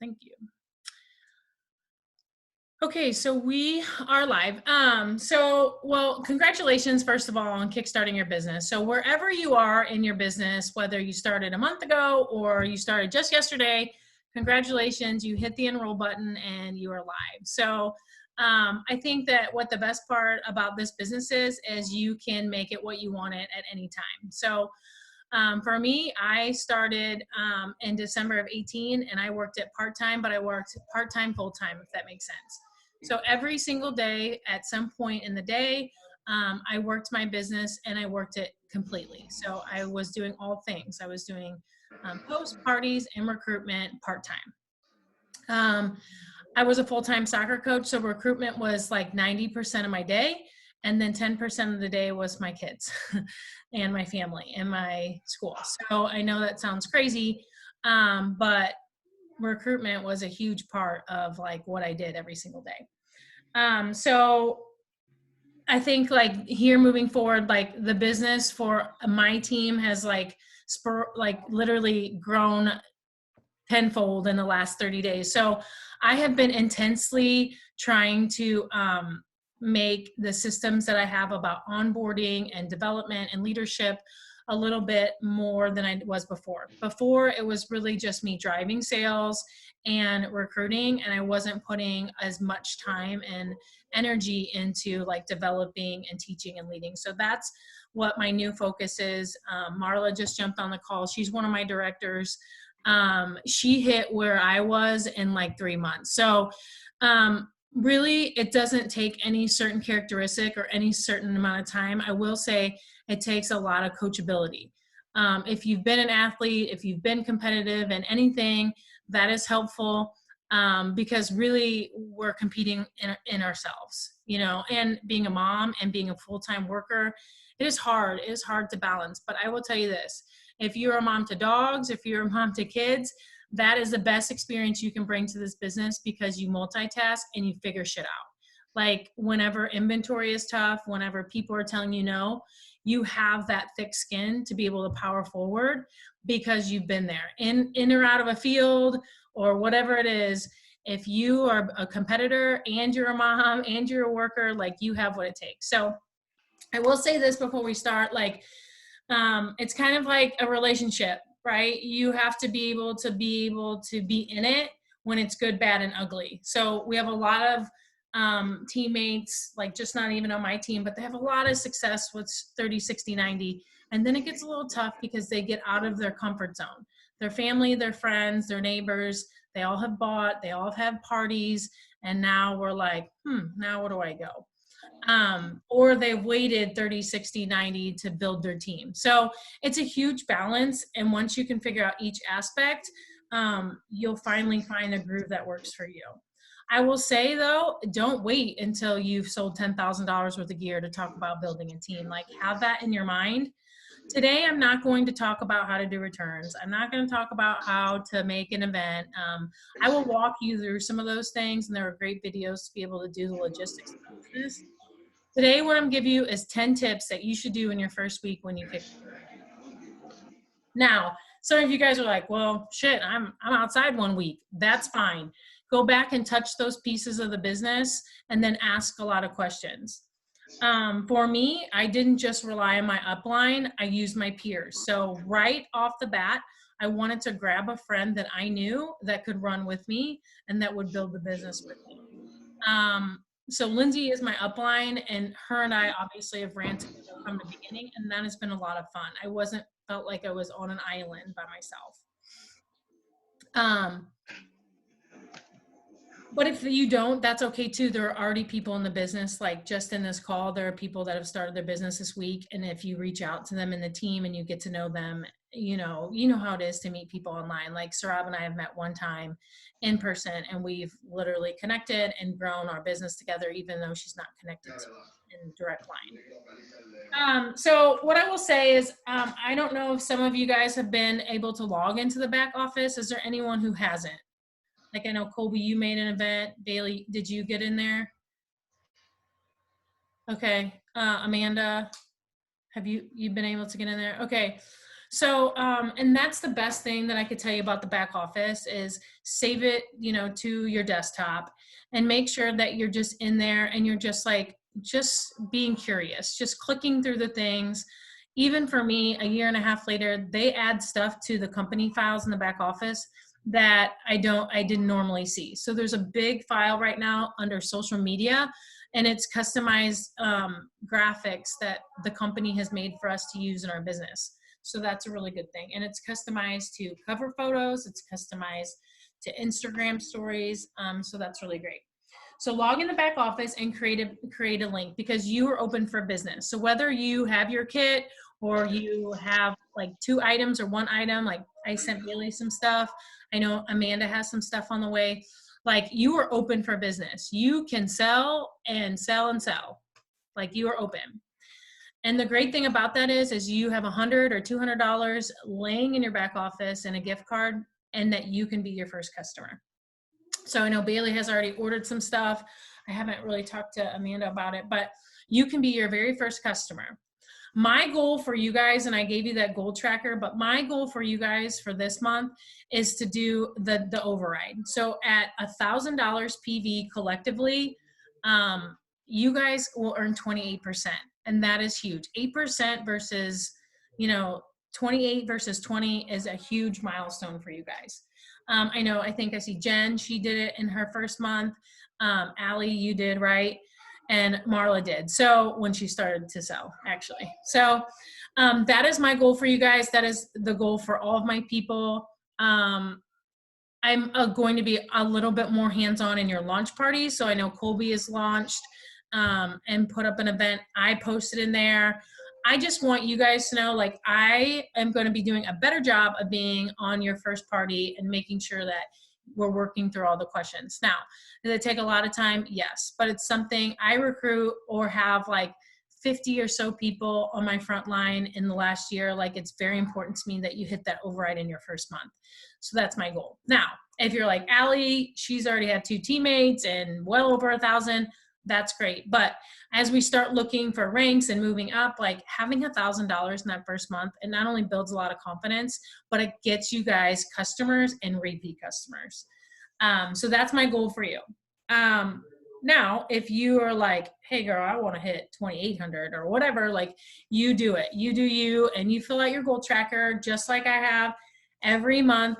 Thank you. Okay, so we are live. Well, congratulations, first of all, on kickstarting your business. So wherever you are in your business, whether you started a month ago or you started just yesterday, congratulations, you hit the enroll button and you are live. So I think that what the best part about this business is you can make it what you want it at any time. So for me, I started in December of 18 and I worked at part-time, but I worked part-time, full-time, if that makes sense. So every single day at some point in the day, I worked my business and I worked it completely. So I was doing all things. I was doing post, parties, and recruitment part-time. I was a full-time soccer coach, so recruitment was like 90% of my day. And then 10% of the day was my kids and my family and my school. So I know that sounds crazy, but recruitment was a huge part of like what I did every single day. So I think like here moving forward, like the business for my team has like literally grown tenfold in the last 30 days. So I have been intensely trying to make the systems that I have about onboarding and development and leadership a little bit more than I was before. Before, it was really just me driving sales and recruiting, and I wasn't putting as much time and energy into like developing and teaching and leading. So that's what my new focus is. Marla just jumped on the call. She's one of my directors. She hit where I was in like 3 months. So really, it doesn't take any certain characteristic or any certain amount of time. I will say it takes a lot of coachability. If you've been an athlete, if you've been competitive in anything, that is helpful because really we're competing in ourselves, you know, and being a mom and being a full-time worker, it is hard. It is hard to balance. But I will tell you this, if you're a mom to dogs, if you're a mom to kids, that is the best experience you can bring to this business because you multitask and you figure shit out. Like whenever inventory is tough, whenever people are telling you no, you have that thick skin to be able to power forward because you've been there in or out of a field or whatever it is. If you are a competitor and you're a mom and you're a worker, like you have what it takes. So I will say this before we start, like it's kind of like a relationship, right? You have to be able to be in it when it's good, bad, and ugly. So we have a lot of teammates, like just not even on my team, but they have a lot of success with 30, 60, 90. And then it gets a little tough because they get out of their comfort zone. Their family, their friends, their neighbors, they all have bought, they all have parties. And now we're like, now where do I go? Or they've waited 30, 60, 90 to build their team. So it's a huge balance. And once you can figure out each aspect, you'll finally find a groove that works for you. I will say though, don't wait until you've sold $10,000 worth of gear to talk about building a team. Like have that in your mind. Today, I'm not going to talk about how to do returns. I'm not going to talk about how to make an event. I will walk you through some of those things, and there are great videos to be able to do the logistics of business. Today, what I'm giving you is 10 tips that you should do in your first week when you kick. Now, some of you guys are like, well, shit, I'm outside 1 week. That's fine. Go back and touch those pieces of the business and then ask a lot of questions. For me, I didn't just rely on my upline. I used my peers. So right off the bat, I wanted to grab a friend that I knew that could run with me and that would build the business with me. So Lindsay is my upline, and her and I obviously have ran together from the beginning, and that has been a lot of fun. I felt like I was on an island by myself. But if you don't, that's okay too. There are already people in the business, like just in this call, there are people that have started their business this week. And if you reach out to them in the team and you get to know them, you know how it is to meet people online. Like Sarab and I have met one time in person, and we've literally connected and grown our business together, even though she's not connected to me in direct line. So what I will say is, I don't know if some of you guys have been able to log into the back office. Is there anyone who hasn't? Like I know Colby, you made an event. Bailey, did you get in there? Okay. Amanda, have you been able to get in there? Okay. So, and that's the best thing that I could tell you about the back office is save it, to your desktop and make sure that you're just in there and you're just like, just being curious, just clicking through the things. Even for me, a year and a half later, they add stuff to the company files in the back office that I didn't normally see. So there's a big file right now under social media, and it's customized graphics that the company has made for us to use in our business. So that's a really good thing. And it's customized to cover photos. It's customized to Instagram stories. So that's really great. So log in the back office and create a link because you are open for business. So whether you have your kit or you have like 2 items or 1 item, like I sent Bailey some stuff. I know Amanda has some stuff on the way. Like you are open for business. You can sell and sell and sell. Like you are open. And the great thing about that is you have $100 or $200 laying in your back office and a gift card, and that you can be your first customer. So I know Bailey has already ordered some stuff. I haven't really talked to Amanda about it, but you can be your very first customer. My goal for you guys, and I gave you that goal tracker, but my goal for you guys for this month is to do the override. So at $1,000 PV collectively, you guys will earn 28%. And that is huge. 8% versus, 28 versus 20 is a huge milestone for you guys. I think I see Jen, she did it in her first month. Allie, you did, right? And Marla did. So when she started to sell, actually. So that is my goal for you guys. That is the goal for all of my people. I'm going to be a little bit more hands-on in your launch party. So I know Colby is launched and put up an event. I posted in there. I just want you guys to know, like, I am going to be doing a better job of being on your first party and making sure that we're working through all the questions. Now, does it take a lot of time? Yes, but it's something I recruit or have like 50 or so people on my front line in the last year. Like, it's very important to me that you hit that override in your first month. So that's my goal. Now, if you're like Allie, she's already had 2 teammates and well over 1,000, that's great. But as we start looking for ranks and moving up, like having $1,000 in that first month, it not only builds a lot of confidence, but it gets you guys customers and repeat customers. So that's my goal for you. Now, if you are like, hey girl, I want to hit 2,800 or whatever, like you do it, you do you, and you fill out your goal tracker just like I have every month.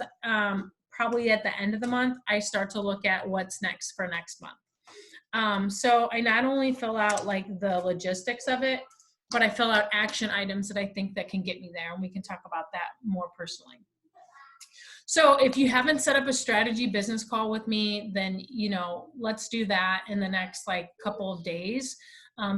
Probably at the end of the month, I start to look at what's next for next month. So I not only fill out like the logistics of it, but I fill out action items that I think that can get me there. And we can talk about that more personally. So if you haven't set up a strategy business call with me, then, let's do that in the next like couple of days.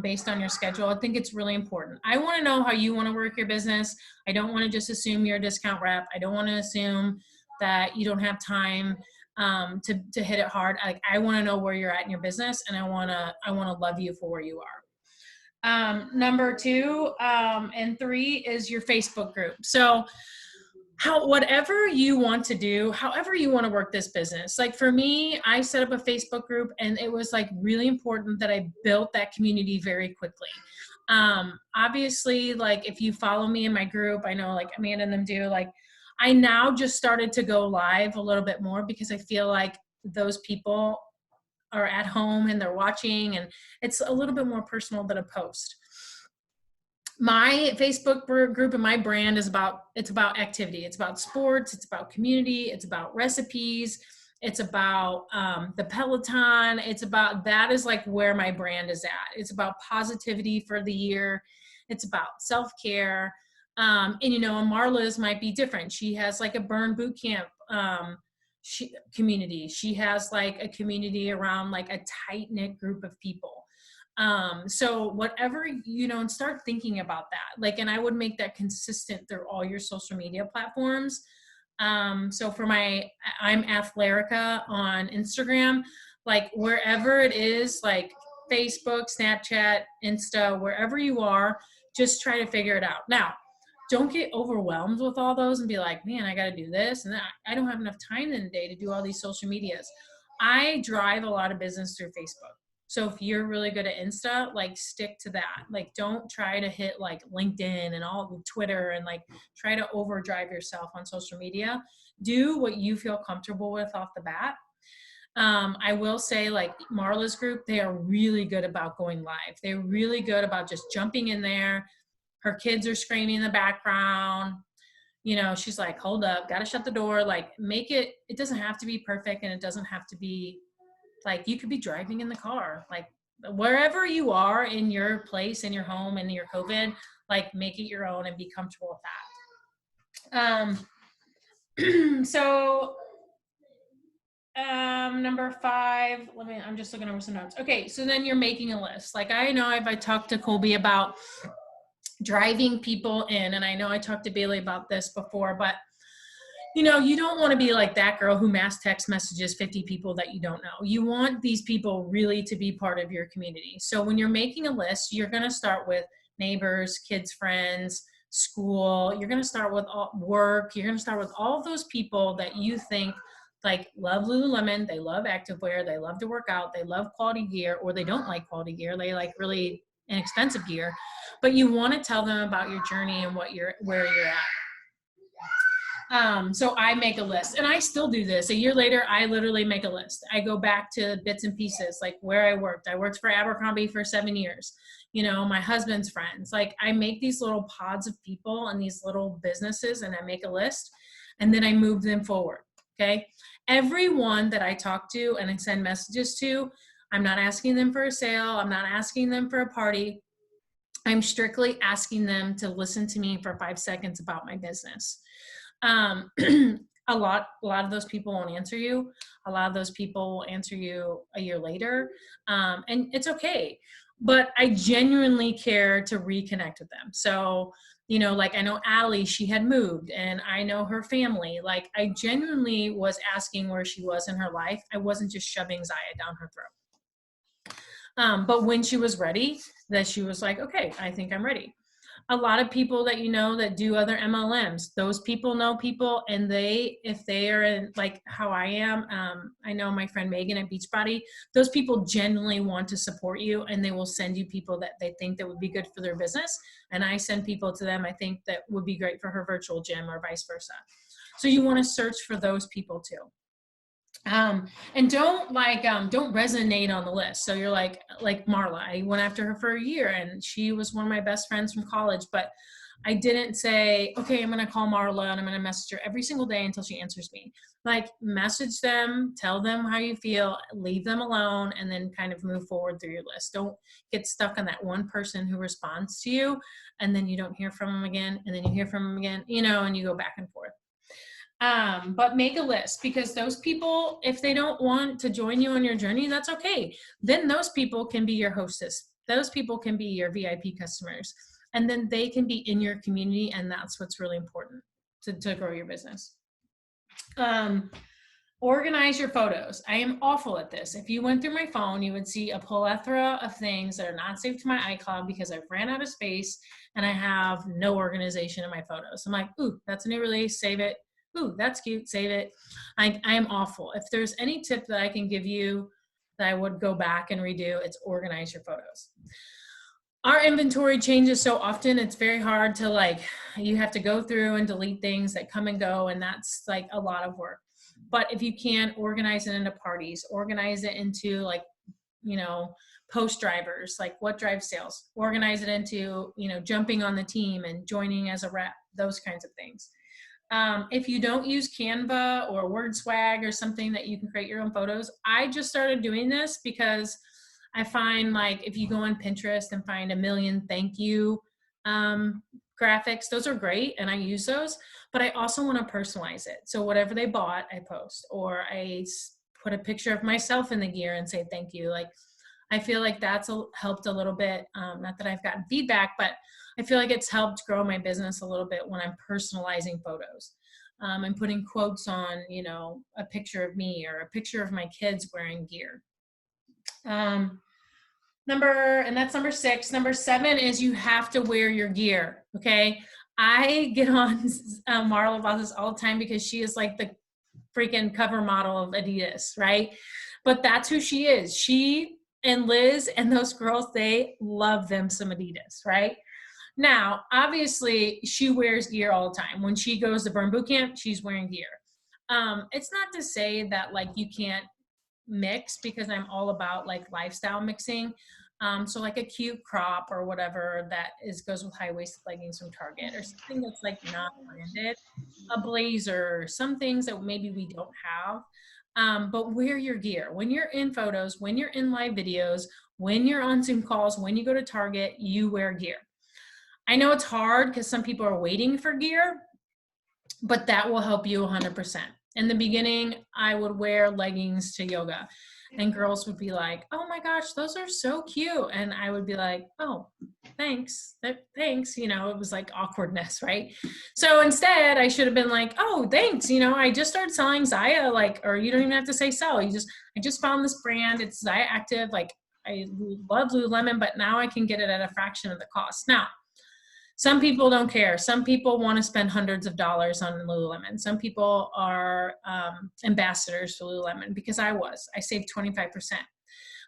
Based on your schedule. I think it's really important. I want to know how you want to work your business. I don't want to just assume you're a discount rep. I don't want to assume that you don't have time to hit it hard. Like, I want to know where you're at in your business, and I want to love you for where you are. Number 2 and 3 is your Facebook group. So whatever you want to do, however you want to work this business. Like for me, I set up a Facebook group, and it was like really important that I built that community very quickly. Obviously, like if you follow me in my group, I know like Amanda and them do, like I now just started to go live a little bit more because I feel like those people are at home and they're watching, and it's a little bit more personal than a post. My Facebook group and my brand is about activity. It's about sports. It's about community. It's about recipes. It's about the Peloton. That is like where my brand is at. It's about positivity for the year. It's about self-care. And Marla's might be different. She has like a burn boot camp community. She has like a community around like a tight-knit group of people. So whatever, and start thinking about that. Like, and I would make that consistent through all your social media platforms. So for I'm Athlerica on Instagram, like wherever it is, like Facebook, Snapchat, Insta, wherever you are, just try to figure it out. Now, don't get overwhelmed with all those and be like, man, I got to do this. And I don't have enough time in the day to do all these social medias. I drive a lot of business through Facebook. So if you're really good at Insta, like stick to that. Like don't try to hit like LinkedIn and all Twitter and like try to overdrive yourself on social media. Do what you feel comfortable with off the bat. I will say like Marla's group, they are really good about going live. They're really good about just jumping in there. Her kids are screaming in the background. You know, she's like, hold up, got to shut the door. Like make it, it doesn't have to be perfect. And it doesn't have to be like, you could be driving in the car, like wherever you are in your place, in your home, in your COVID, like make it your own and be comfortable with that. So number 5, I'm just looking over some notes. Okay, so then you're making a list. Like I know I talked to Colby about driving people in, and I know I talked to Bailey about this before, but you know, you don't want to be like that girl who mass text messages 50 people that you don't know. You want these people really to be part of your community. So when you're making a list, you're going to start with neighbors, kids, friends, school. You're going to start with work. You're going to start with all of those people that you think like love Lululemon, they love activewear, they love to work out, they love quality gear, or they don't like quality gear, they like really inexpensive gear. But you want to tell them about your journey and where you're at. So I make a list, and I still do this. A year later, I literally make a list. I go back to bits and pieces, like where I worked. I worked for Abercrombie for 7 years. You know, my husband's friends. Like I make these little pods of people and these little businesses, and I make a list, and then I move them forward. Okay. Everyone that I talk to and I send messages to, I'm not asking them for a sale. I'm not asking them for a party. I'm strictly asking them to listen to me for 5 seconds about my business. A lot of those people won't answer you. A lot of those people will answer you a year later. And it's okay, but I genuinely care to reconnect with them. So, you know, like I know Allie, she had moved, and I know her family. Like I genuinely was asking where she was in her life. I wasn't just shoving ZYIA down her throat. But when she was ready, that she was like, okay, I think I'm ready. A lot of people that you know that do other MLMs, those people know people, and if they are in like how I am, I know my friend Megan at Beachbody, those people genuinely want to support you, and they will send you people that they think that would be good for their business. And I send people to them I think that would be great for her virtual gym, or vice versa. So you want to search for those people too. And don't resonate on the list. So you're like Marla, I went after her for a year, and she was one of my best friends from college, but I didn't say, okay, I'm going to call Marla and I'm going to message her every single day until she answers me. Like message them, tell them how you feel, leave them alone, and then kind of move forward through your list. Don't get stuck on that one person who responds to you, and then you don't hear from them again, and then you hear from them again, you know, and you go back and forth. But make a list, because those people, if they don't want to join you on your journey, that's okay. Then those people can be your hostess. Those people can be your VIP customers, and then they can be in your community. And that's what's really important to grow your business. Organize your photos. I am awful at this. If you went through my phone, you would see a plethora of things that are not saved to my iCloud because I've ran out of space and I have no organization in my photos. I'm like, ooh, that's a new release, save it. Ooh, that's cute, save it. I am awful. If there's any tip that I can give you that I would go back and redo, it's organize your photos. Our inventory changes so often, it's very hard to you have to go through and delete things that come and go, and that's like a lot of work. But if you can, organize it into parties, organize it into post drivers, like what drives sales, organize it into, jumping on the team and joining as a rep, those kinds of things. If you don't use Canva or WordSwag or something that you can create your own photos, I just started doing this because I find if you go on Pinterest and find a million thank you graphics, those are great and I use those, but I also want to personalize it. So whatever they bought, I post, or I put a picture of myself in the gear and say thank you. I feel like that's helped a little bit. Not that I've gotten feedback, but I feel like it's helped grow my business a little bit when I'm personalizing photos. I'm putting quotes on, a picture of me or a picture of my kids wearing gear. And that's number 6. Number 7 is you have to wear your gear. Okay. I get on Marla about this all the time because she is like the freaking cover model of Adidas, right? But that's who she is. She and Liz and those girls, they love them some Adidas, right? Now, obviously, she wears gear all the time. When she goes to burn boot camp, she's wearing gear. It's not to say that like you can't mix, because I'm all about like lifestyle mixing. So like a cute crop or whatever that goes with high-waisted leggings from Target, or something that's like not branded, a blazer, some things that maybe we don't have. But wear your gear. When you're in photos, when you're in live videos, when you're on Zoom calls, when you go to Target, you wear gear. I know it's hard because some people are waiting for gear, but that will help you 100%. In the beginning, I would wear leggings to yoga, and girls would be like, "Oh my gosh, those are so cute." And I would be like, "Oh, thanks. Thanks." You know, it was like awkwardness, right? So instead, I should have been like, "Oh, thanks. You know, I just started selling ZYIA, like, or you don't even have to say sell. I just found this brand. It's ZYIA Active. Like, I love Lululemon, but now I can get it at a fraction of the cost." Now, some people don't care. Some people want to spend hundreds of dollars on Lululemon. Some people are ambassadors for Lululemon, because I saved 25%.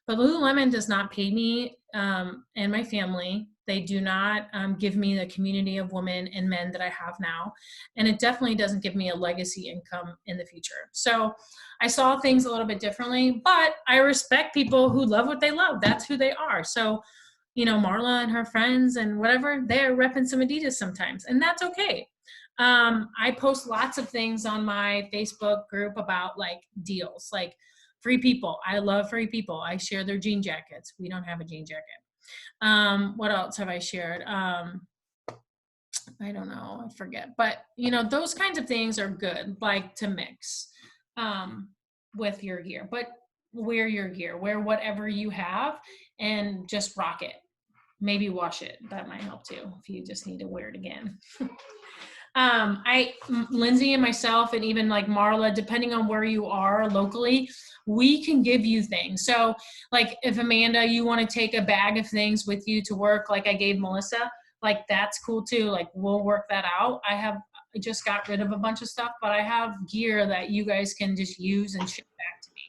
But Lululemon does not pay me and my family. They do not give me the community of women and men that I have now. And it definitely doesn't give me a legacy income in the future. So I saw things a little bit differently, but I respect people who love what they love. That's who they are. So, you know, Marla and her friends and whatever, they're repping some Adidas sometimes, and that's okay. I post lots of things on my Facebook group about like deals, like Free People. I love Free People. I share their jean jackets. We don't have a jean jacket. What else have I shared? I don't know, I forget. But, you know, those kinds of things are good, like to mix with your gear. But wear your gear, wear whatever you have, and just rock it. Maybe wash it. That might help too, if you just need to wear it again. Lindsay and myself, and even like Marla, depending on where you are locally, we can give you things. So like if Amanda, you want to take a bag of things with you to work, like I gave Melissa, like that's cool too. Like we'll work that out. I just got rid of a bunch of stuff, but I have gear that you guys can just use and ship back to me.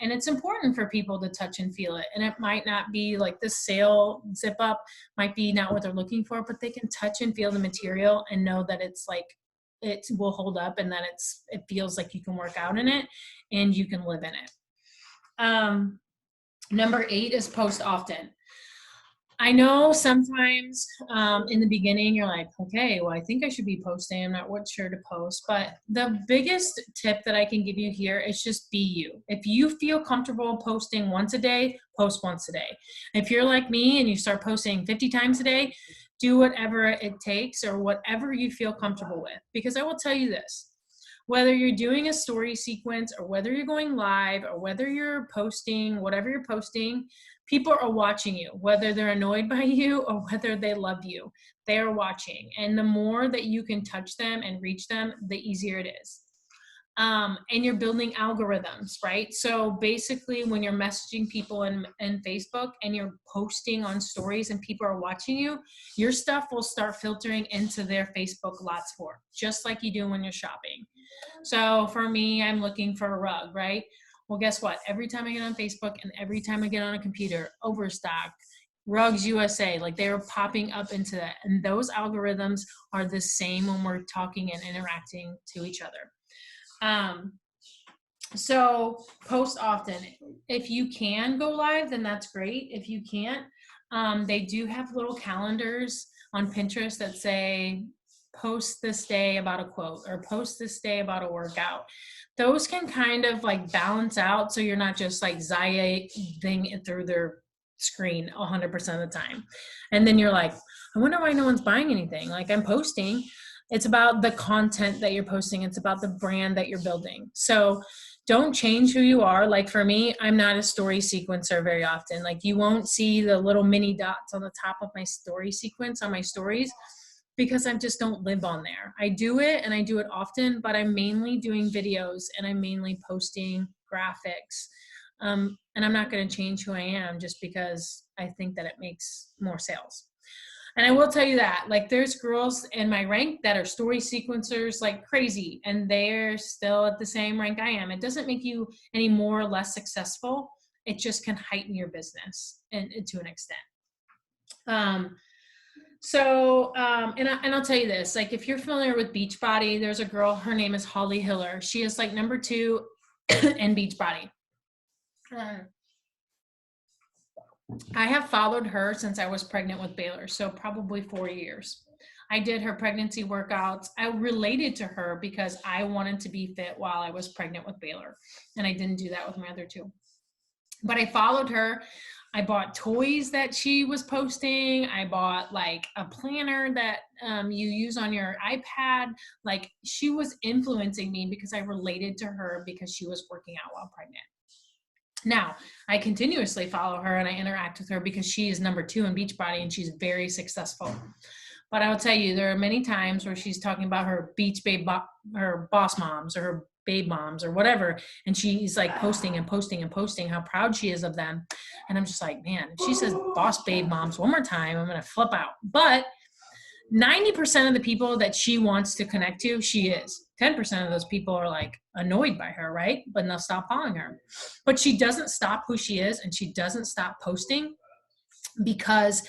And it's important for people to touch and feel it. And it might not be like this sale zip up might be not what they're looking for, but they can touch and feel the material and know that it's like, it will hold up, and that it feels like you can work out in it and you can live in it. Number 8 is post often. I know sometimes in the beginning you're like, okay, well, I think I should be posting. I'm not sure to post. But the biggest tip that I can give you here is just be you. If you feel comfortable posting once a day, post once a day. If you're like me and you start posting 50 times a day, do whatever it takes or whatever you feel comfortable with. Because I will tell you this, whether you're doing a story sequence or whether you're going live or whether you're posting, whatever you're posting, people are watching you, whether they're annoyed by you or whether they love you. They are watching. And the more that you can touch them and reach them, the easier it is. And you're building algorithms, right? So basically when you're messaging people in Facebook and you're posting on stories and people are watching you, your stuff will start filtering into their Facebook lots for, just like you do when you're shopping. So for me, I'm looking for a rug, right? Well, guess what? Every time I get on Facebook and every time I get on a computer, Overstock, Rugs USA, like they were popping up into that. And those algorithms are the same when we're talking and interacting to each other. So post often. If you can go live, then that's great. If you can't, they do have little calendars on Pinterest that say, post this day about a quote or post this day about a workout. Those can kind of like balance out, so you're not just like ZYIA-ing it through their screen 100% of the time. And then you're like, I wonder why no one's buying anything. Like I'm posting. It's about the content that you're posting. It's about the brand that you're building. So don't change who you are. Like for me, I'm not a story sequencer very often. Like you won't see the little mini dots on the top of my story sequence on my stories, because I just don't live on there. I do it and I do it often, but I'm mainly doing videos and I'm mainly posting graphics. And I'm not going to change who I am just because I think that it makes more sales. And I will tell you that, like, there's girls in my rank that are story sequencers like crazy, and they're still at the same rank I am. It doesn't make you any more or less successful. it just can heighten your business and to an extent. And I'll tell you this, like, if you're familiar with Beachbody, there's a girl, her name is Holly Hiller. She is like number 2 in Beachbody. I have followed her since I was pregnant with Baylor, so probably 4 years. I did her pregnancy workouts. I related to her because I wanted to be fit while I was pregnant with Baylor, and I didn't do that with my other 2. But I followed her. I bought toys that she was posting. I bought like a planner that you use on your iPad. Like, she was influencing me because I related to her because she was working out while pregnant. Now, I continuously follow her and I interact with her because she is number 2 in Beachbody and she's very successful. But I will tell you, there are many times where she's talking about her beach babe, her boss moms or her babe moms or whatever. And she's like posting and posting and posting how proud she is of them. And I'm just like, man, if she says boss babe moms one more time, I'm going to flip out. But 90% of the people that she wants to connect to, she is. 10% of those people are like annoyed by her, right? But they'll stop following her. But she doesn't stop who she is, and she doesn't stop posting because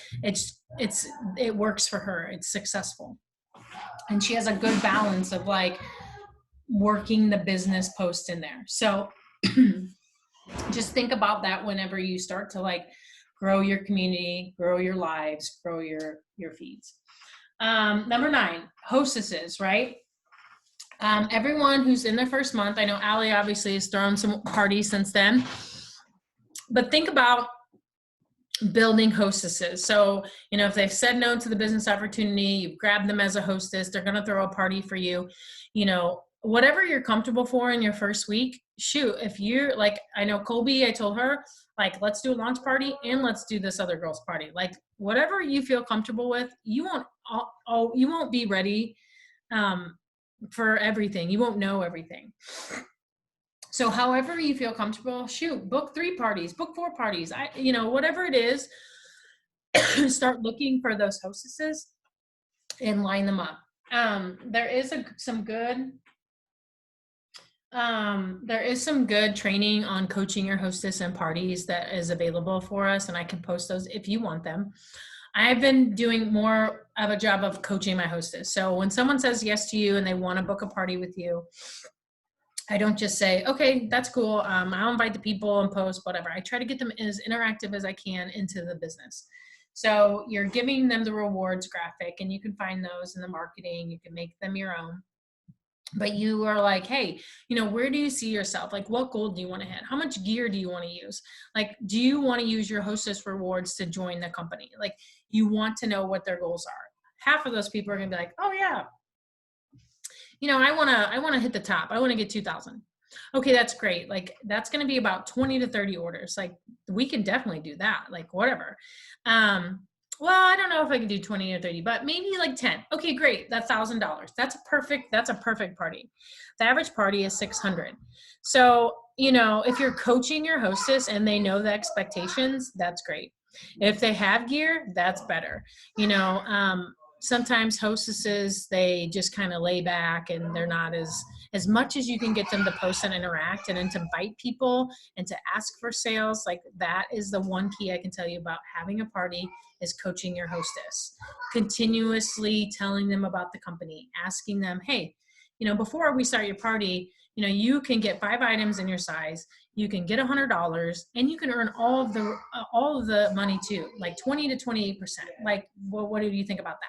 it works for her. It's successful. And she has a good balance of like working the business post in there. So just think about that whenever you start to like grow your community, grow your lives, grow your feeds. Number 9, hostesses, right? Everyone who's in their first month, I know Allie obviously has thrown some parties since then, but think about building hostesses. So, if they've said no to the business opportunity, you've grabbed them as a hostess, they're going to throw a party for you, whatever you're comfortable for in your first week, shoot. If you're like, I know Colby, I told her, like, let's do a launch party and let's do this other girl's party. Like, whatever you feel comfortable with, you won't be ready for everything. You won't know everything. So however you feel comfortable, shoot, book 3 parties, book 4 parties. Whatever it is, start looking for those hostesses and line them up. There is some good training on coaching your hostess and parties that is available for us, and I can post those if you want them. I've been doing more of a job of coaching my hostess. So when someone says yes to you and they want to book a party with you, I don't just say, okay, that's cool. I'll invite the people and post, whatever. I try to get them as interactive as I can into the business. So you're giving them the rewards graphic, and you can find those in the marketing. You can make them your own. But you are like, hey, where do you see yourself? Like, what goal do you want to hit? How much gear do you want to use? Like, do you want to use your hostess rewards to join the company? Like, you want to know what their goals are. Half of those people are going to be like, oh yeah, I want to hit the top. I want to get 2,000. Okay, that's great. Like, that's going to be about 20 to 30 orders. Like, we can definitely do that. Like, whatever. Well, I don't know if I can do 20 or 30, but maybe like 10. Okay, great. That's $1,000. That's a perfect party. The average party is 600. So, if you're coaching your hostess and they know the expectations, that's great. If they have gear, that's better. Sometimes hostesses, they just kind of lay back and they're not as much as you can get them to post and interact and then to invite people and to ask for sales. Like, that is the one key I can tell you about having a party is coaching your hostess, continuously telling them about the company, asking them, hey, before we start your party, you can get 5 items in your size, you can get $100, and you can earn all of the money too, like 20 to 28%. Like, well, what do you think about that?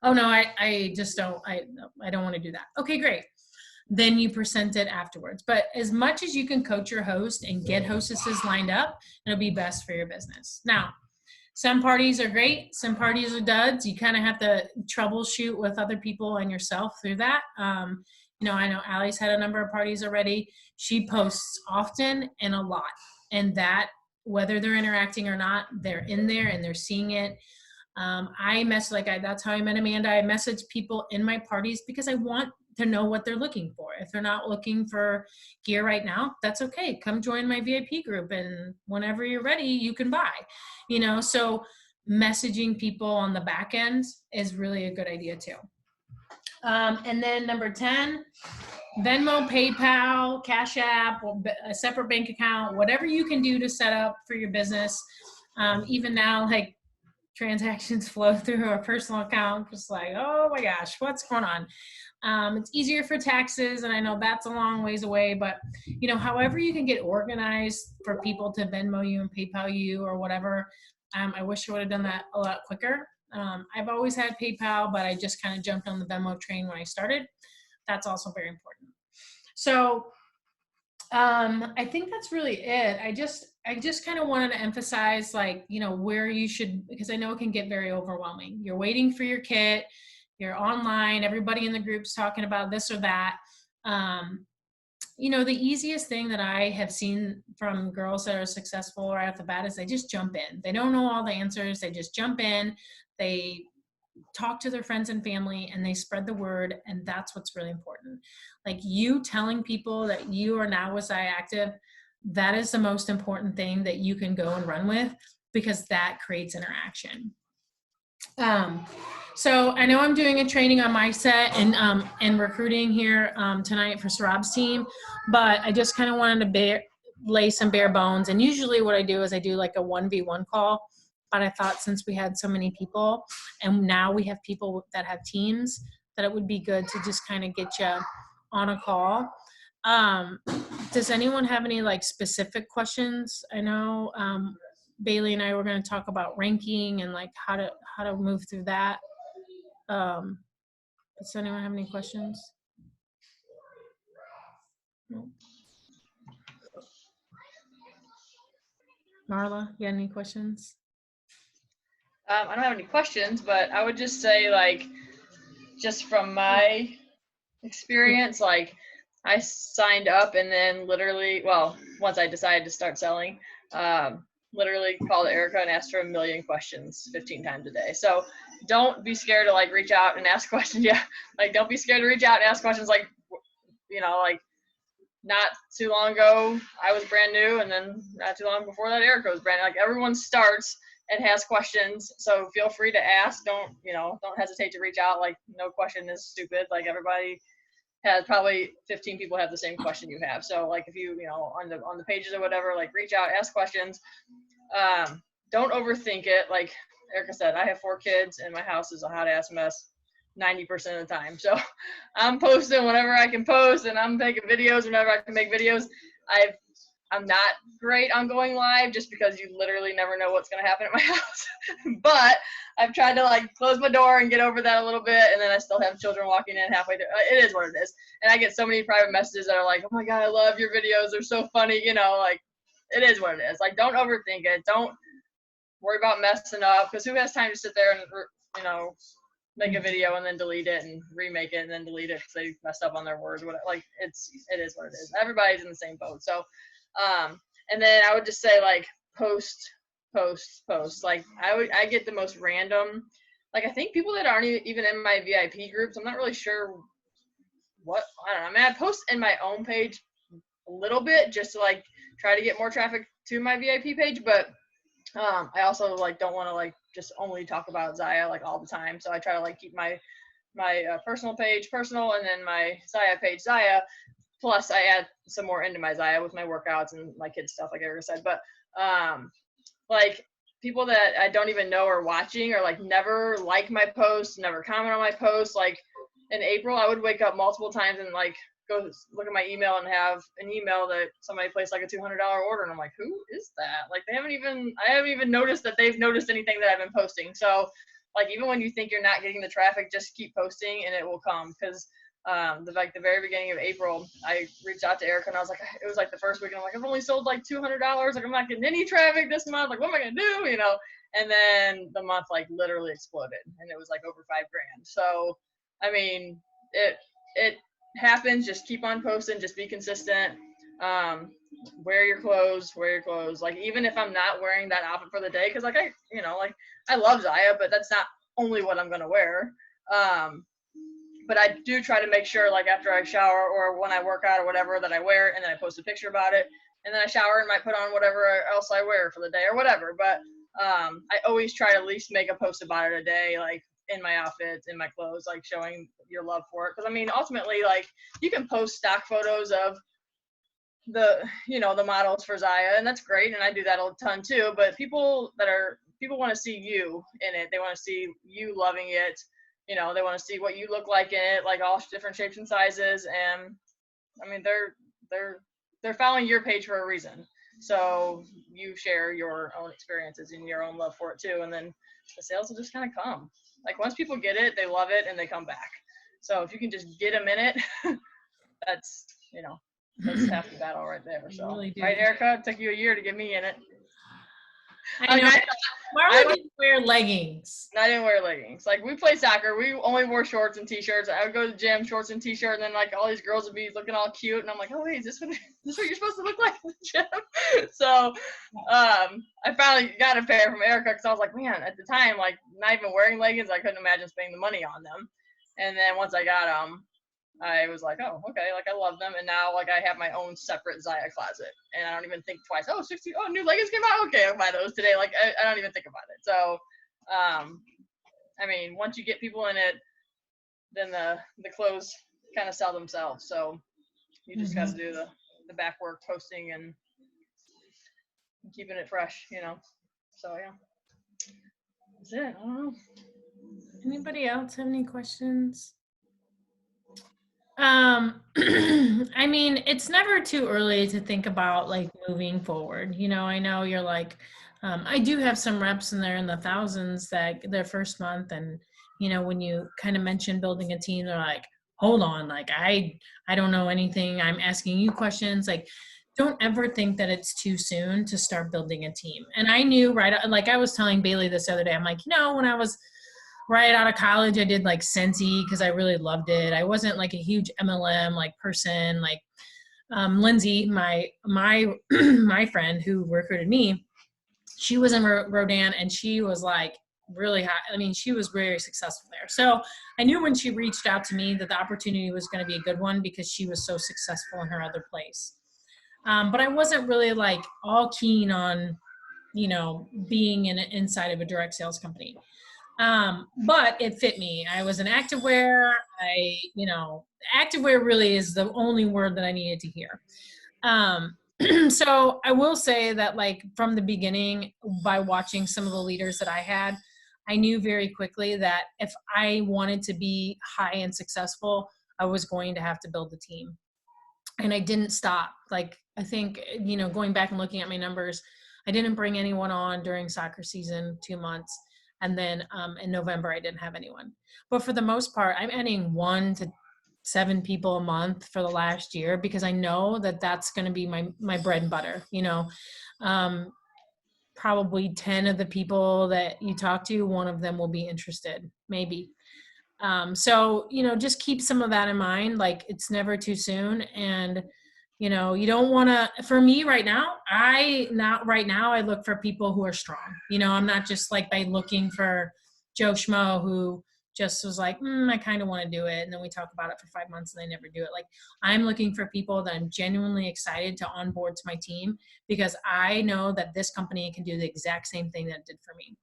Oh no, I just don't, I don't want to do that. Okay, great. Then you present it afterwards. But as much as you can coach your host and get hostesses lined up, it'll be best for your business. Now, some parties are great. Some parties are duds. You kind of have to troubleshoot with other people and yourself through that. I know Allie's had a number of parties already. She posts often and a lot. And that, whether they're interacting or not, they're in there and they're seeing it. That's how I met Amanda. I message people in my parties because I want to know what they're looking for. If they're not looking for gear right now, that's okay. Come join my VIP group, and whenever you're ready, you can buy. So messaging people on the back end is really a good idea too. And then number 10, Venmo, PayPal, Cash App, or a separate bank account, whatever you can do to set up for your business. Even now, like transactions flow through our personal account, just like, oh my gosh, what's going on? It's easier for taxes, and I know that's a long ways away, but however you can get organized for people to Venmo you and PayPal you or whatever. I wish I would have done that a lot quicker. I've always had PayPal, but I just kind of jumped on the Venmo train when I started. That's also very important. So I think that's really it. I just kind of wanted to emphasize, like, where you should, because I know it can get very overwhelming. You're waiting for your kit, you're online, everybody in the group's talking about this or that. The easiest thing that I have seen from girls that are successful right off the bat is they just jump in. They don't know all the answers. They just jump in. They talk to their friends and family, and they spread the word. And that's what's really important. Like, you telling people that you are now with ZYIA Active, that is the most important thing that you can go and run with, because that creates interaction. So I know I'm doing a training on mindset and recruiting here tonight for Sarab's team, but I just kind of wanted to lay some bare bones. And usually what I do is I do like a 1v1 call, but I thought since we had so many people and now we have people that have teams, that it would be good to just kind of get you on a call. Does anyone have any like specific questions? I know Bailey and I were going to talk about ranking and like how to move through that. Does anyone have any questions? No. Marla, you got any questions? I don't have any questions, but I would just say, like, just from my experience, like, I signed up and then literally, well, once I decided to start selling, literally called Erica and asked her a million questions 15 times a day. So don't be scared to like reach out and ask questions. Yeah, like don't be scared to reach out and ask questions. Like, like not too long ago I was brand new, and then not too long before that Erica was brand new. Like, everyone starts and has questions, so feel free to ask. Don't hesitate to reach out. Like, no question is stupid. Like, everybody has probably 15 people have the same question you have. So like, if you on the pages or whatever, like reach out, ask questions. Don't overthink it. Like Erica said, I have 4 kids and my house is a hot ass mess 90% of the time. So I'm posting whenever I can post, and I'm making videos whenever I can make videos. I'm not great on going live just because you literally never know what's going to happen at my house. But I've tried to like close my door and get over that a little bit, and then I still have children walking in halfway through. It is what it is. And I get so many private messages that are like, oh my God, I love your videos. They're so funny. Like, it is what it is. Like, don't overthink it. Don't worry about messing up, because who has time to sit there and, make a video and then delete it and remake it and then delete it because they messed up on their words. Whatever. Like, it is what it is. Everybody's in the same boat. So, and then I would just say, like, post. Like, I get the most random, like, I think people that aren't even in my VIP groups, I'm not really sure what, I don't know. I mean, I post in my own page a little bit just to like try to get more traffic to my VIP page, but I also like don't want to like just only talk about ZYIA like all the time. So I try to like keep my personal page personal, and then my ZYIA page ZYIA. Plus, I add some more into my ZYIA with my workouts and my kids stuff, like Erica said. But like, people that I don't even know are watching, or like never like my posts, never comment on my posts. Like, in April, I would wake up multiple times and like go look at my email and have an email that somebody placed like a $200 order, and I'm like, who is that? Like, I haven't even noticed that they've noticed anything that I've been posting. So like, even when you think you're not getting the traffic, just keep posting and it will come. Because the very beginning of April, I reached out to Erica and I was like, it was like the first week, and I'm like, I've only sold like $200. Like, I'm not getting any traffic this month. Like, what am I gonna do? And then the month like literally exploded, and it was like over $5,000. So I mean, it happens. Just keep on posting. Just be consistent. Wear your clothes. Like, even if I'm not wearing that outfit for the day, because like I love ZYIA, but that's not only what I'm gonna wear. But I do try to make sure, like, after I shower or when I work out or whatever, that I wear it, and then I post a picture about it, and then I shower and might put on whatever else I wear for the day or whatever. But I always try to at least make a post about it a day. Like, in my outfits, in my clothes, like showing your love for it. Because I mean, ultimately, like you can post stock photos of the models for ZYIA, and that's great, and I do that a ton too. But people want to see you in it. They want to see you loving it. They want to see what you look like in it, like all different shapes and sizes. And I mean, they're following your page for a reason. So you share your own experiences and your own love for it too, and then the sales will just kind of come. Like once people get it, they love it, and they come back. So if you can just get them in it, that's that's half the battle right there. So really right, Erica, it took you a year to get me in it. I know. Marla didn't wear leggings. I didn't wear leggings. Like we played soccer, we only wore shorts and t-shirts. I would go to the gym, shorts and t-shirt, and then like all these girls would be looking all cute, and I'm like, oh wait, is this what you're supposed to look like in the gym? So I finally got a pair from Erica because I was like, man, at the time, like not even wearing leggings, I couldn't imagine spending the money on them. And then once I got them, I was like, oh, okay, like I love them, and now like I have my own separate ZYIA closet, and I don't even think twice. Oh, new leggings came out. Okay, I'll buy those today. Like I don't even think about it. So, I mean, once you get people in it, then the clothes kind of sell themselves. So you just got to do the back work, posting and keeping it fresh, So yeah, that's it. I don't know. Anybody else have any questions? I mean, it's never too early to think about like moving forward. I know you're like, I do have some reps in there in the thousands that their first month. And, when you kind of mention building a team, they're like, hold on, like, I don't know anything. I'm asking you questions. Like, don't ever think that it's too soon to start building a team. And I knew like I was telling Bailey this other day, I'm like, when I was right out of college, I did like Scentsy because I really loved it. I wasn't like a huge MLM like person. Like Lindsay, my my friend who recruited me, she was in Rodan and she was like really high. I mean, she was very successful there. So I knew when she reached out to me that the opportunity was going to be a good one because she was so successful in her other place. But I wasn't really like all keen on, being inside of a direct sales company. But it fit me. I was an activewear. Activewear really is the only word that I needed to hear. So I will say that like from the beginning, by watching some of the leaders that I had, I knew very quickly that if I wanted to be high and successful, I was going to have to build a team. And I didn't stop. Like, I think, going back and looking at my numbers, I didn't bring anyone on during soccer season 2 months. And then in November, I didn't have anyone. But for the most part, I'm adding 1 to 7 people a month for the last year because I know that that's going to be my bread and butter. Probably 10 of the people that you talk to, one of them will be interested, maybe. So, just keep some of that in mind. Like it's never too soon. And, you don't want to, for me right now, I look for people who are strong. I'm not just like by looking for Joe Schmo who just was like, I kind of want to do it. And then we talk about it for 5 months and they never do it. Like I'm looking for people that I'm genuinely excited to onboard to my team because I know that this company can do the exact same thing that it did for me.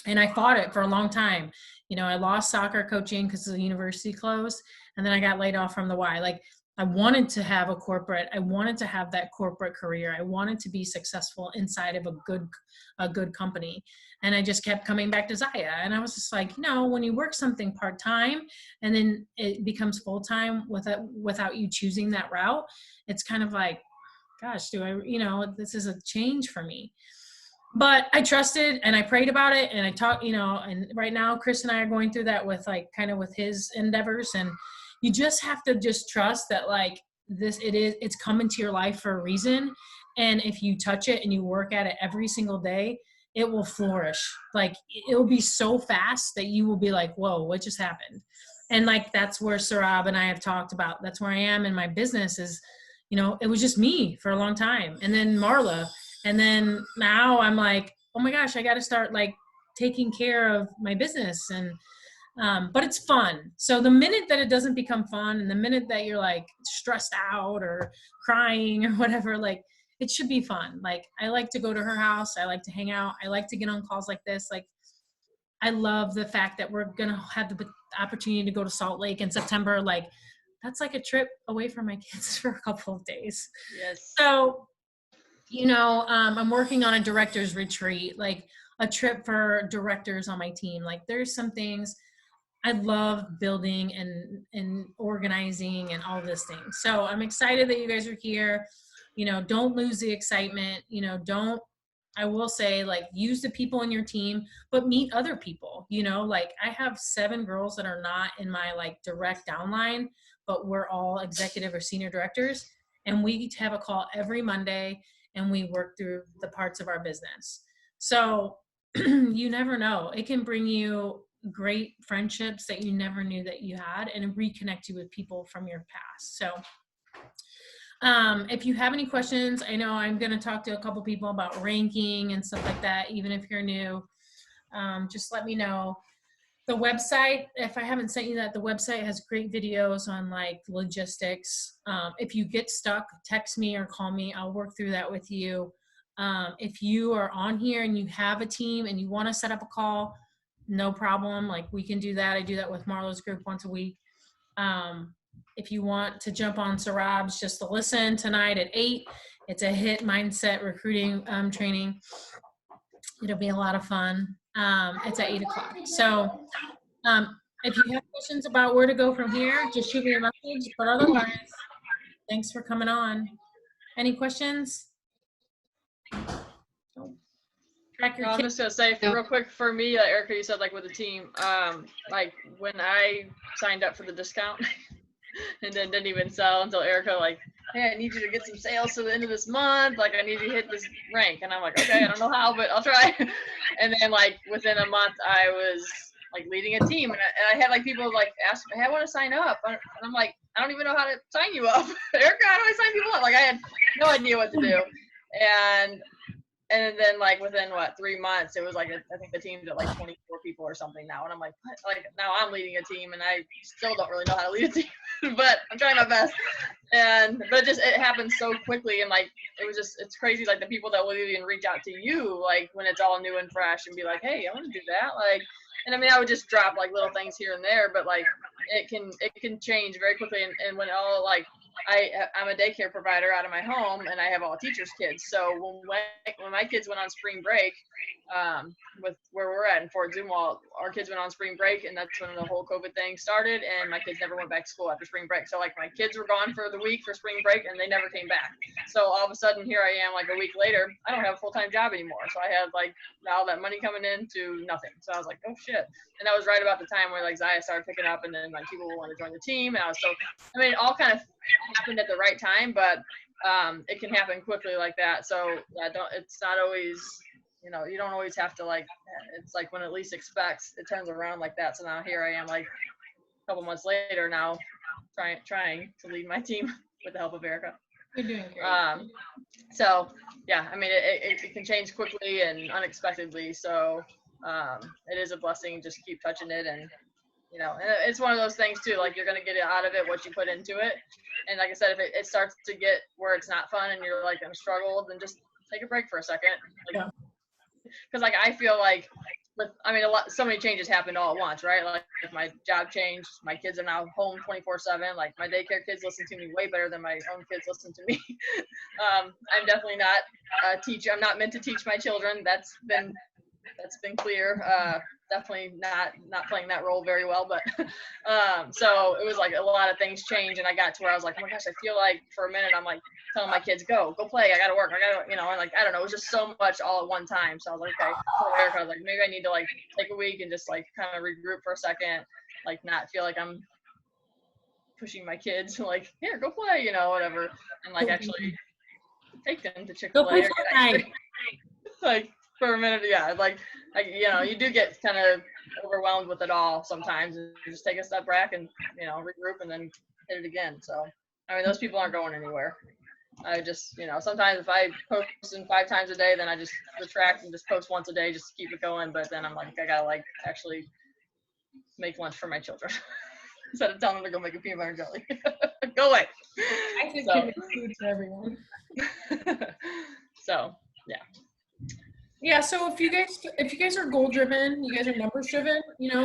And I fought it for a long time. I lost soccer coaching because the university closed, and then I got laid off from the Y. Like I wanted to have I wanted to have that corporate career. I wanted to be successful inside of a good company. And I just kept coming back to ZYIA. And I was just like, when you work something part-time and then it becomes full-time without you choosing that route, it's kind of like, gosh, this is a change for me. But I trusted and I prayed about it and I talked, and right now Chris and I are going through that with like kind of with his endeavors. And you just have to just trust that like it's coming to your life for a reason. And if you touch it and you work at it every single day, it will flourish. Like it'll be so fast that you will be like, whoa, what just happened? And like, that's where Sarab and I have talked about, that's where I am in my business is, it was just me for a long time. And then Marla. And then now I'm like, oh my gosh, I got to start like taking care of my business. And, but it's fun. So the minute that it doesn't become fun and the minute that you're like stressed out or crying or whatever, like it should be fun. Like I like to go to her house. I like to hang out. I like to get on calls like this. Like I love the fact that we're going to have the opportunity to go to Salt Lake in September. Like, that's like a trip away from my kids for a couple of days. Yes. So, I'm working on a director's retreat, like a trip for directors on my team. Like, there's some things I love building and organizing and all this things. So I'm excited that you guys are here. Don't lose the excitement. I will say, like, use the people in your team, but meet other people. Like, I have 7 girls that are not in my like direct downline, but we're all executive or senior directors. And we have a call every Monday and we work through the parts of our business. So you never know. It can bring you great friendships that you never knew that you had and reconnect you with people from your past. So if you have any questions, I know I'm going to talk to a couple people about ranking and stuff like that. Even if you're new, just let me know. The website, if I haven't sent you that, the website has great videos on like logistics. If you get stuck, text me or call me. I'll work through that with you. If you are on here and you have a team and you want to set up a call, no problem. Like, we can do that. I do that with Marlo's group once a week. If you want to jump on Sarab's just to listen tonight at 8, it's a hit mindset recruiting training. It'll be a lot of fun. It's at 8:00. So if you have questions about where to go from here, just shoot me a message. But otherwise, thanks for coming on. Any questions? No, I'm just gonna say real quick for me, like Erica, you said like with the team, like when I signed up for the discount and then didn't even sell until Erica like, hey, I need you to get some sales to the end of this month. Like, I need you to hit this rank, and I'm like, okay, I don't know how, but I'll try. And then like within a month, I was like leading a team, and I had like people like ask me, hey, I want to sign up, and I'm like, I don't even know how to sign you up. Erica, how do I sign people up? Like, I had no idea what to do, and then like within 3 months, it was like I think the team's at like 24 people or something now, and I'm like, what? Like, now I'm leading a team, and I still don't really know how to lead a team, but I'm trying my best. But it happened so quickly, and like it's crazy, like the people that will even reach out to you like when it's all new and fresh and be like, hey, I want to do that, like. And I mean, I would just drop like little things here and there, but like it can change very quickly, and when all like I'm a daycare provider out of my home, and I have all teachers' kids. So when my kids went on spring break, with where we're at in Fort Zumwalt, our kids went on spring break, and that's when the whole COVID thing started, and my kids never went back to school after spring break. So like my kids were gone for the week for spring break, and they never came back. So all of a sudden, here I am, like a week later, I don't have a full-time job anymore. So I had like all that money coming in to nothing. So I was like, oh shit. And that was right about the time where like ZYIA started picking up, and then like people would want to join the team, and I mean, it all kind of happened at the right time, but it can happen quickly like that. So yeah, it's not always, you don't always have to like, it's like when it least expects, it turns around like that. So now here I am like a couple months later now trying to lead my team with the help of Erica. You're doing great. So yeah, I mean, it can change quickly and unexpectedly. So it is a blessing. Just keep touching it, and and it's one of those things too, like you're going to get out of it what you put into it. And like I said, if it starts to get where it's not fun and you're like, I'm struggled, then just take a break for a second. Because like I feel like so many changes happened all at once, right? Like my job changed, my kids are now home 24/7. Like my daycare kids listen to me way better than my own kids listen to me. I'm definitely not a teacher. I'm not meant to teach my children. That's been clear. Definitely not playing that role very well, but so it was like a lot of things changed, and I got to where I was like, oh my gosh, I feel like for a minute I'm like telling my kids, go play, I gotta work, and like I don't know, it was just so much all at one time. So I was like, okay, Erica, I was like, maybe I need to like take a week and just like kind of regroup for a second, like not feel like I'm pushing my kids to like, here, go play, whatever, and like actually take them to Chick-fil-A or get like for a minute. Yeah, like you do get kind of overwhelmed with it all sometimes, and you just take a step back and regroup and then hit it again. So I mean, those people aren't going anywhere. I just sometimes if I post 5 times a day, then I just retract and just post once a day just to keep it going. But then I'm like, I gotta like actually make lunch for my children instead of telling them to go make a peanut butter and jelly. Go away. I think food for everyone. So yeah. Yeah, so if you guys are goal driven, you guys are numbers driven,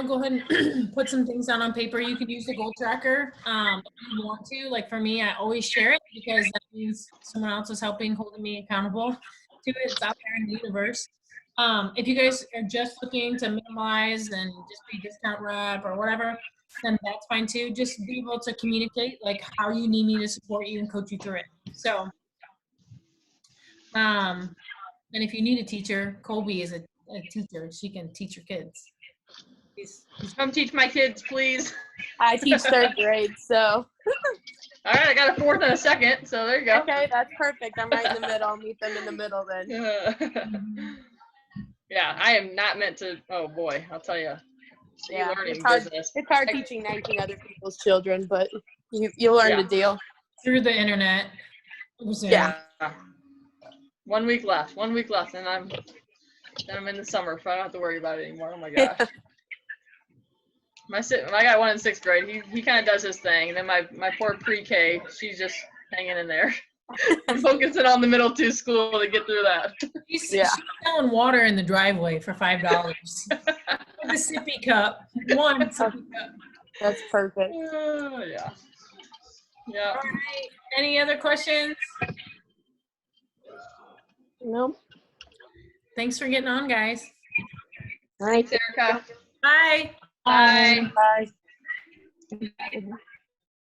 go ahead and put some things down on paper. You can use the goal tracker if you want to. Like for me, I always share it because that means someone else is helping, holding me accountable to it. It's out there in the universe. If you guys are just looking to minimize and just be discount rep or whatever, then that's fine too. Just be able to communicate like how you need me to support you and coach you through it. So, um, and if you need a teacher, Colby is a teacher. She can teach your kids. Come teach my kids, please. I teach third grade, so. All right, I got a fourth and a second, so there you go. Okay, that's perfect. I'm right in the middle. I'll meet them in the middle then. Yeah, I am not meant to. Oh boy, I'll tell you. Yeah, E-learning it's hard. business. It's hard teaching 19 other people's children, but you learn the deal. Through the internet. Yeah. 1 week left. 1 week left, and I'm in the summer, so I don't have to worry about it anymore. Oh my gosh. I got one in 6th grade. He kind of does his thing, and then my poor pre-K, she's just hanging in there, focusing on the middle 2 school to get through that. She's selling water in the driveway for $5 with a sippy cup. One sippy cup. That's perfect. Yeah. All right. Any other questions? Nope. Thanks for getting on, guys. All right. Thanks, Erica. Bye. Bye. Bye.